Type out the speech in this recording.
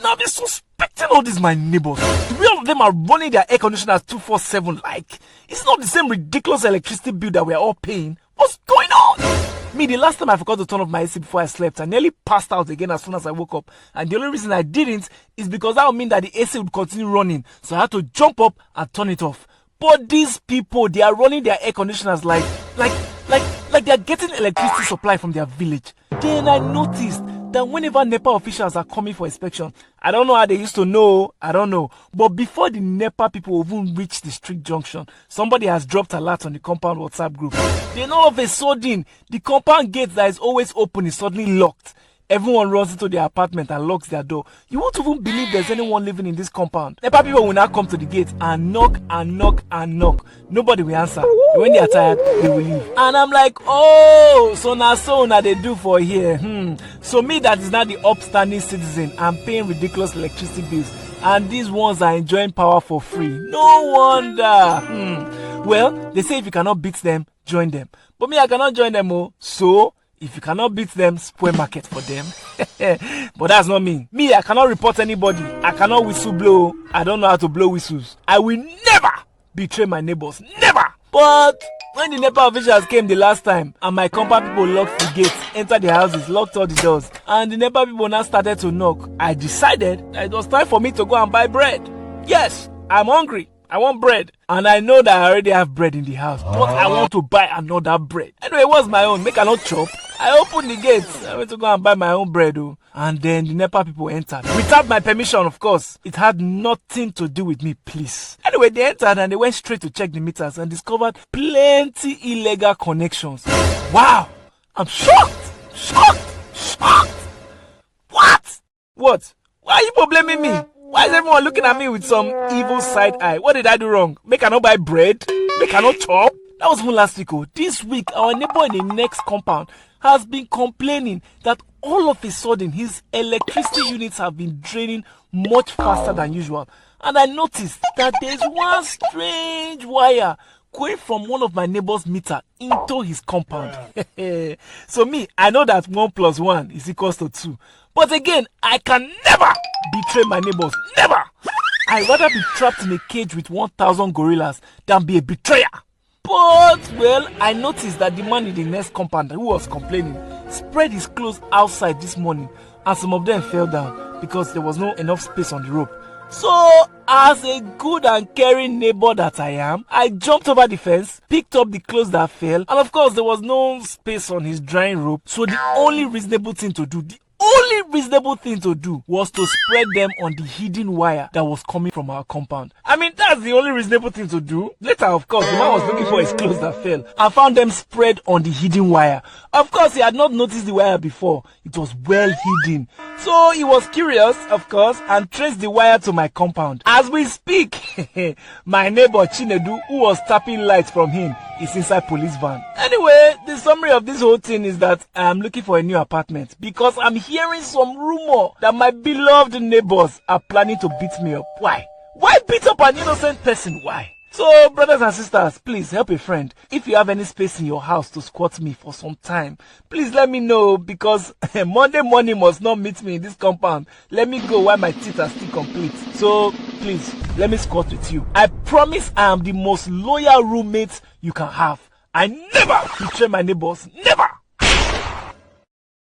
You know, I've been suspecting all these my neighbors. The way all of them are running their air conditioners 24/7, like, it's not the same ridiculous electricity bill that we're all paying. What's going on? Me, the last time I forgot to turn off my AC before I slept, I nearly passed out again as soon as I woke up. And the only reason I didn't is because that would mean that the AC would continue running. So I had to jump up and turn it off. But these people, they are running their air conditioners like they are getting electricity supply from their village. Then I noticed that whenever NEPA officials are coming for inspection, I don't know how they used to know, I don't know. But before the NEPA people even reach the street junction, somebody has dropped a alert on the compound WhatsApp group. Then all of a sudden, the compound gate that is always open is suddenly locked. Everyone runs into their apartment and locks their door. You won't even believe there's anyone living in this compound. NEPA people will now come to the gate and knock and knock and knock. Nobody will answer. When they are tired, they will leave. And I'm like, oh, so now they do for here. So me that is not the upstanding citizen, I'm paying ridiculous electricity bills. And these ones are enjoying power for free. No wonder. Well, they say if you cannot beat them, join them. But me, I cannot join them. So if you cannot beat them, spoil market for them. But that's not me. Me, I cannot report anybody. I cannot whistle blow. I don't know how to blow whistles. I will never betray my neighbors. Never. But when the NEPA officials came the last time and my compound people locked the gates, entered the houses, locked all the doors, and the NEPA people now started to knock, I decided that it was time for me to go and buy bread. Yes, I'm hungry. I want bread. And I know that I already have bread in the house. But I want to buy another bread. Anyway, what's my own? Make I not chop. I opened the gates. I went to go and buy my own bread. And then the NEPA people entered. Without my permission, of course. It had nothing to do with me, please. Anyway, they entered and they went straight to check the meters and discovered plenty illegal connections. Wow! I'm shocked! Shocked! What? Why are you people blaming me? Why is everyone looking at me with some evil side eye? What did I do wrong? Make I not buy bread? Make I not chop? That was even last week. This week, our neighbor in the next compound has been complaining that all of a sudden his electricity units have been draining much faster than usual. And I noticed that there's one strange wire going from one of my neighbor's meter into his compound. So me, I know that 1 + 1 is equals to 2. But again, I can never betray my neighbors. Never! I'd rather be trapped in a cage with 1,000 gorillas than be a betrayer. But, well, I noticed that the man in the next compound who was complaining spread his clothes outside this morning and some of them fell down because there was no enough space on the rope. So, as a good and caring neighbor that I am, I jumped over the fence, picked up the clothes that fell, and of course there was no space on his drying rope. So the only reasonable thing to do was to spread them on the hidden wire that was coming from our compound. I mean, that's the only reasonable thing to do. Later, of course, the man was looking for his clothes that fell and found them spread on the hidden wire. Of course, he had not noticed the wire before. It was well hidden. So he was curious, of course, and traced the wire to my compound. As we speak, my neighbor Chinedu, who was tapping lights from him, is inside police van. Anyway, the summary of this whole thing is that I am looking for a new apartment because I'm hearing some rumor that my beloved neighbors are planning to beat me up. Why? Why beat up an innocent person? Why? So, brothers and sisters, please help a friend. If you have any space in your house to squat me for some time, please let me know because Monday morning must not meet me in this compound. Let me go while my teeth are still complete. So, please, let me squat with you. I promise I am the most loyal roommate you can have. I never betray my neighbors. Never!